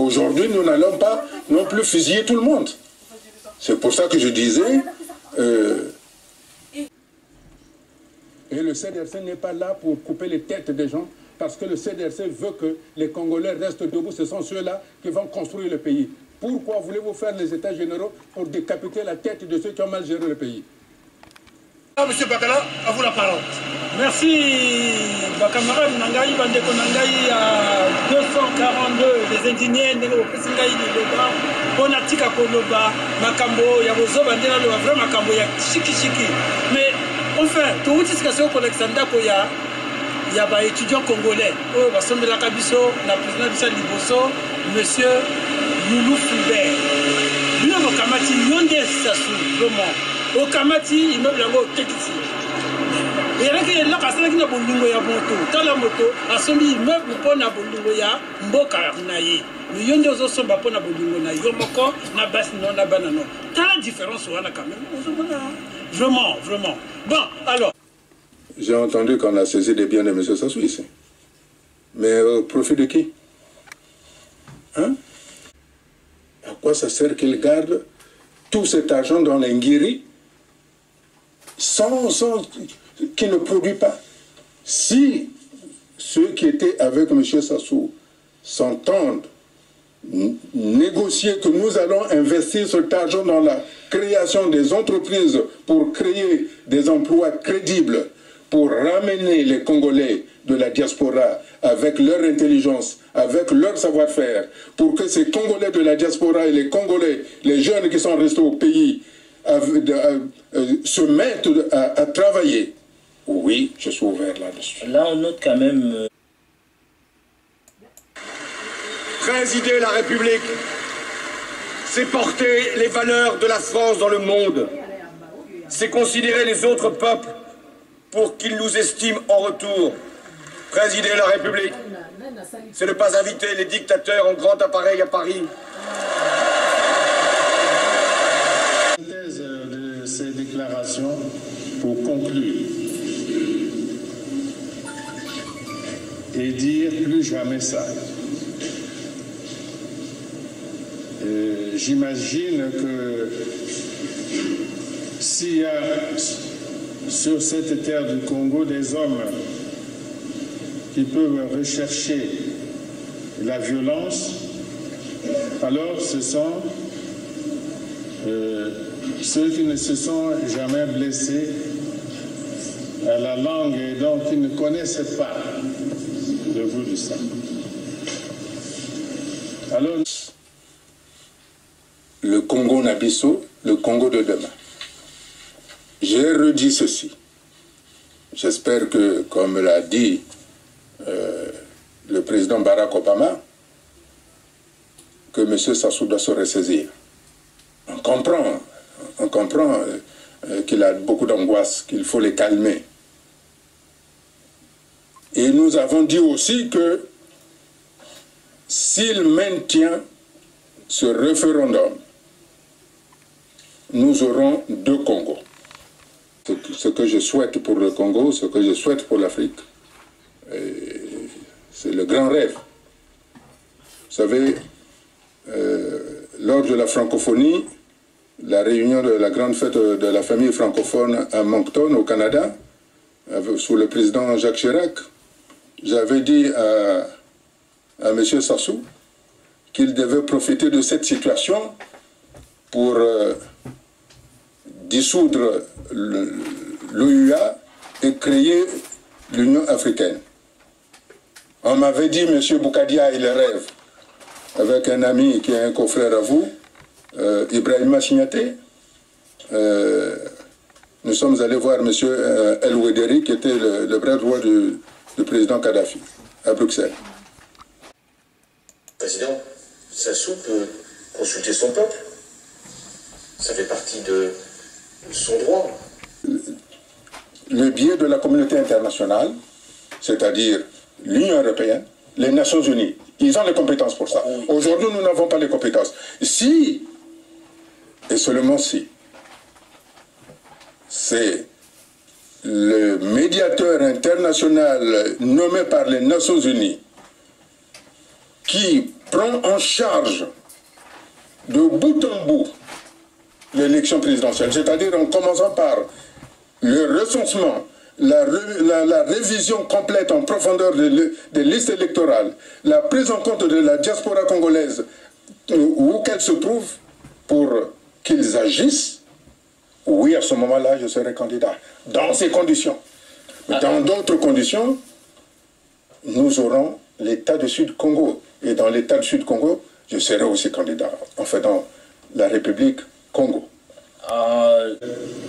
qu'aujourd'hui, nous n'allons pas non plus fusiller tout le monde. C'est pour ça que je disais... Et le CDRC n'est pas là pour couper les têtes des gens, parce que le CDRC veut que les Congolais restent debout. Ce sont ceux-là qui vont construire le pays. Pourquoi voulez-vous faire les états généraux pour décapiter la tête de ceux qui ont mal géré le pays? Monsieur Bakala, à vous la parole. Merci, camarade Nangaï, Bandeko Nangaï, à 242, les ingénieurs, les Singaï, on a tika Koloba, Makambo, Yabozo, Bandela, le vrai Makambo, ya Chiki Chiki. Mais enfin, tout ce que c'est au Alexandra Koya, il y a des étudiants congolais, oh, Bassom de la Kabiso, la présidente Bissal Liboso, monsieur Loulou Fulbert. Lui, on a Kamati, Yonde Sassou, vraiment. Au Kamati, immeuble là-bas, Tekiti. Et là, il y a là, il y a Bolungo ya moto. Dans la moto, à son immeuble, pour na Bolungo ya Mboka naye. Mais Yonde aux autres sont pas pour na Bolungo na Yomoko, na Basse, non, na Banano. T'as la différence, on a quand même. Vraiment, vraiment. Bon, alors. J'ai entendu qu'on a saisi des biens de M. Sassou ici. Mais au profit de qui? Hein? À quoi ça sert qu'il garde tout cet argent dans l'Ingiri sans qui ne produit pas? Si ceux qui étaient avec M. Sassou s'entendent, négocier que nous allons investir cet argent dans la création des entreprises pour créer des emplois crédibles, pour ramener les Congolais de la diaspora avec leur intelligence, avec leur savoir-faire, pour que ces Congolais de la diaspora et les Congolais, les jeunes qui sont restés au pays, se mettent à travailler. Oui, je suis ouvert là-dessus. Là, on note quand même... Présider la République, c'est porter les valeurs de la France dans le monde. C'est considérer les autres peuples pour qu'ils nous estiment en retour. Présider la République, c'est ne pas inviter les dictateurs en grand appareil à Paris. De ces déclarations pour conclure et dire plus jamais ça. J'imagine que s'il y a sur cette terre du Congo des hommes qui peuvent rechercher la violence, alors ce sont ceux qui ne se sont jamais blessés à la langue et donc qui ne connaissent pas le goût du sang. Alors, le Congo Nabiso, le Congo de demain. J'ai redit ceci. J'espère que, comme l'a dit le président Barack Obama, que M. Sassou doit se ressaisir. On comprend qu'il a beaucoup d'angoisse, qu'il faut les calmer. Et nous avons dit aussi que s'il maintient ce référendum, nous aurons deux Congos. Ce que je souhaite pour le Congo, ce que je souhaite pour l'Afrique, c'est le grand rêve. Vous savez, lors de la francophonie, la réunion de la grande fête de la famille francophone à Moncton, au Canada, sous le président Jacques Chirac, j'avais dit à M. Sassou qu'il devait profiter de cette situation pour dissoudre l'OUA et créer l'Union africaine. On m'avait dit, M. Boukadia, il rêve, avec un ami qui est un confrère à vous, Ibrahima Signaté. Nous sommes allés voir M. El Ouederi, qui était le bras droit du président Kadhafi, à Bruxelles. Président, Sassou peut consulter son peuple. Ça fait partie de son droit. Le biais de la communauté internationale, c'est-à-dire l'Union européenne, les Nations Unies, ils ont les compétences pour ça. Aujourd'hui, nous n'avons pas les compétences. Si, et seulement si, c'est le médiateur international nommé par les Nations Unies qui prend en charge de bout en bout l'élection présidentielle, c'est-à-dire en commençant par le recensement, la révision complète en profondeur des listes électorales, la prise en compte de la diaspora congolaise où qu'elle se trouve pour qu'ils agissent, oui, à ce moment-là, je serai candidat. Dans ces conditions. Dans d'autres conditions, nous aurons l'État du Sud-Congo. Et dans l'État du Sud-Congo, je serai aussi candidat. Enfin, dans la République Congo.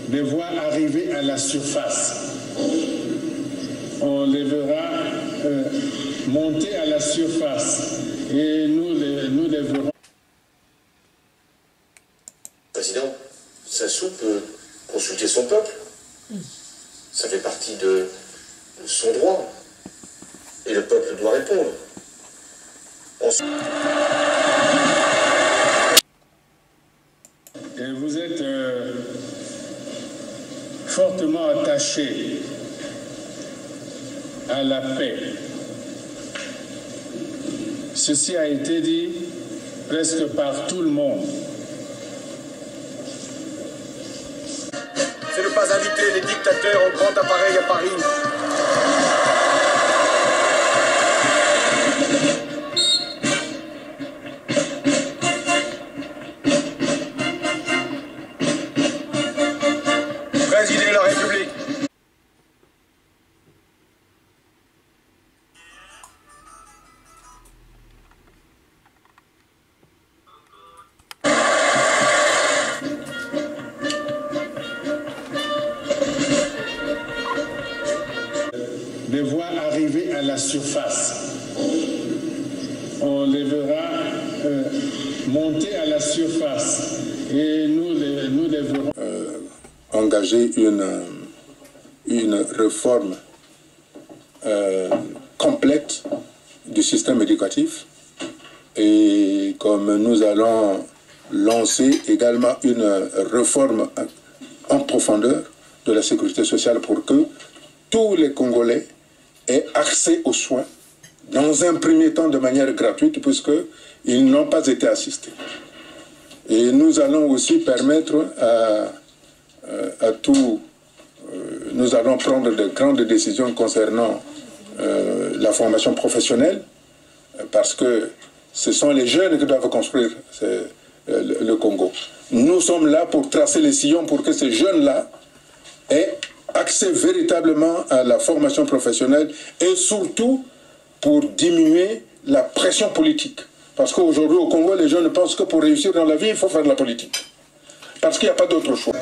Les voix arriver à la surface. On les verra monter à la surface. Et nous les verrons. Président, Sassou peut consulter son peuple. Ça fait partie de son droit. Et le peuple doit répondre. Et vous êtes fortement attaché à la paix. Ceci a été dit presque par tout le monde. C'est ne pas inviter les dictateurs au grand appareil à Paris. Présider la République. Les voix arriver à la surface. On les verra monter à la surface. Et nous les verrons. Engager une réforme complète du système éducatif. Et comme nous allons lancer également une réforme en profondeur de la sécurité sociale pour que tous les Congolais aient accès aux soins dans un premier temps de manière gratuite puisqu'ils n'ont pas été assistés. Et nous allons aussi permettre à tout, nous allons prendre de grandes décisions concernant la formation professionnelle parce que ce sont les jeunes qui doivent construire le Congo. Nous sommes là pour tracer les sillons pour que ces jeunes-là aient accès véritablement à la formation professionnelle et surtout pour diminuer la pression politique. Parce qu'aujourd'hui au Congo, les jeunes pensent que pour réussir dans la vie, il faut faire de la politique. Parce qu'il n'y a pas d'autre choix.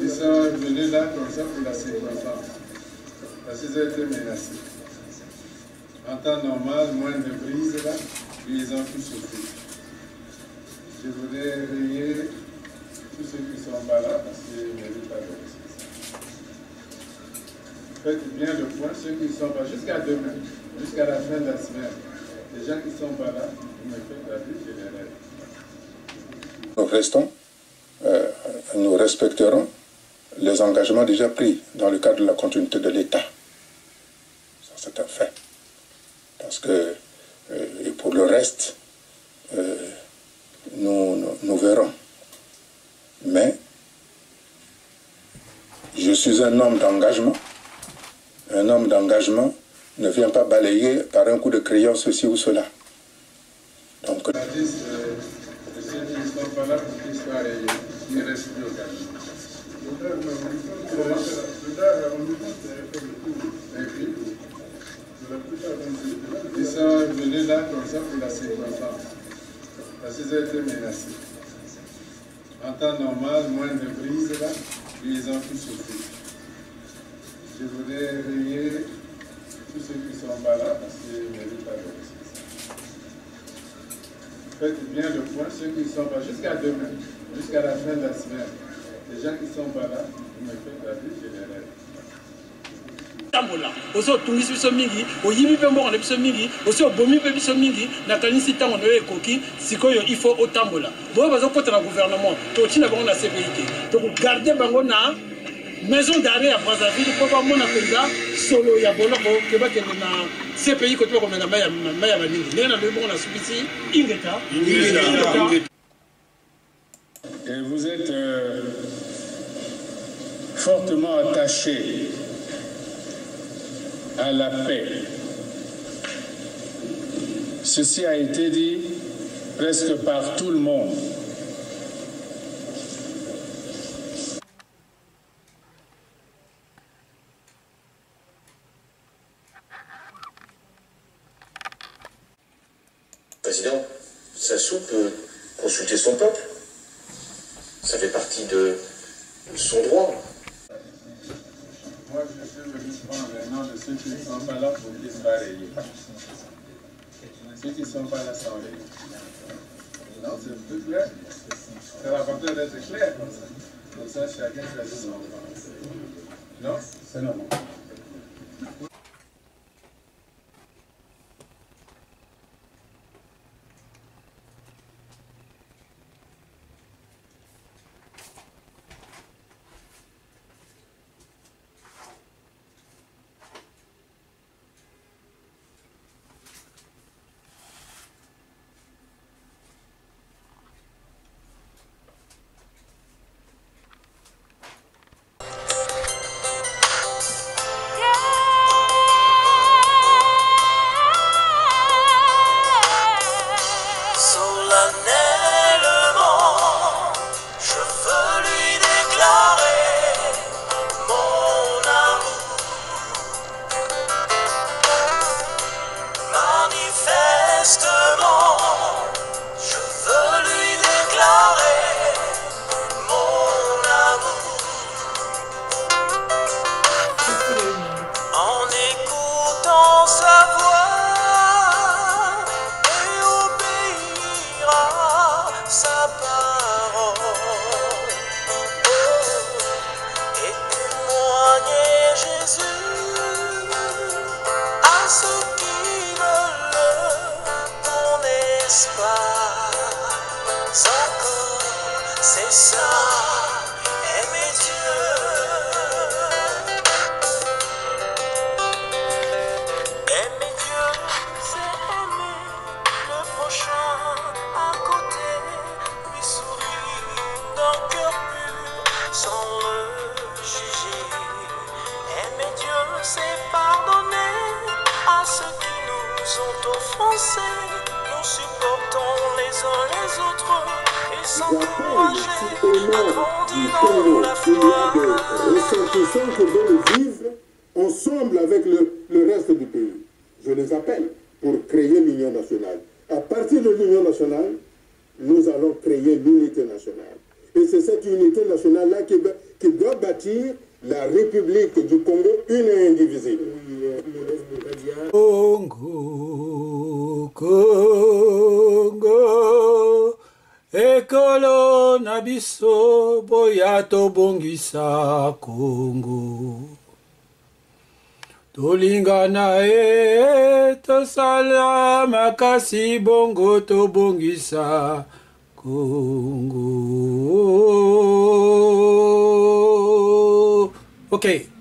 Ils sont venus là comme ça pour la circonstance. Parce qu'ils ont été menacés. En temps normal, moins de brise là, ils ont tout sauté. Je voudrais rayer tous ceux qui sont pas là parce qu'ils ne méritent pas de respect. Faites bien le point, ceux qui ne sont pas, jusqu'à demain, jusqu'à la fin de la semaine. Les gens qui ne sont pas là, vous me faites la vie générale. Nous respecterons les engagements déjà pris dans le cadre de la continuité de l'État. Ça, c'est un fait. Parce que, et pour le reste, nous verrons. Mais, je suis un homme d'engagement. Un homme d'engagement ne vient pas balayer par un coup de crayon ceci ou cela. Donc, ceux qui ne sont pas là pour qu'ils soient rayés, ils restent plus au calme. Ils sont venus là comme ça pour la circonstance. Parce qu'ils ont été menacés. En temps normal, moins de brise là, ils ont tout sauté. Je voudrais rayer tous ceux qui ne sont pas là parce qu'ils ne méritent pas de respect. Faites bien le point, ceux qui ne sont pas, jusqu'à demain, jusqu'à la fin de la semaine. Les gens qui ne sont pas là, vous me faites la vie générale. otambola osi otungisi biso mingi oyibi mpe mbongo na biso mingi osi obomi mpe biso mingi nakanisi ntango na yo ekoki sikoyo il faut otambola boyo bazokota na gouvernement totina bango na CPI te tokogarde bango na maison d'arrêt à Brazzaville pour pas mon apenda solo ya boloko ke bakende na CPI koto ko mena maya baningi nena le bon na subisi ingeta. Et vous êtes fortement attaché à la paix. Ceci a été dit presque par tout le monde. Président, Sassou peut consulter son peuple. Ça fait partie de son droit. Moi, je suis le vice-président de ceux qui ne sont pas là pour disparaître. Ceux qui ne sont pas là sont là. Non, c'est plus clair. C'est la portée d'être clair. Comme ça, chacun choisit son droit. Non, c'est normal. C'est ça, aimer Dieu. Aimer Dieu, c'est aimer le prochain à côté, lui sourire d'un cœur pur sans le juger. Aimer Dieu, c'est pardonner à ceux qui nous ont offensés. Nous supportons les uns les autres. J'appelle ici au nom du Congo, il y a des ressortissants qui veulent vivre ensemble avec le reste du pays. Je les appelle pour créer l'union nationale. À partir de l'union nationale, nous allons créer l'unité nationale. Et c'est cette unité nationale-là qui doit bâtir la République du Congo une et indivisible. Congo, Congo. Ekolo na biso boya tobongisa Congo. Tolingana tosala makasi bongo tobongisa Congo. Okay.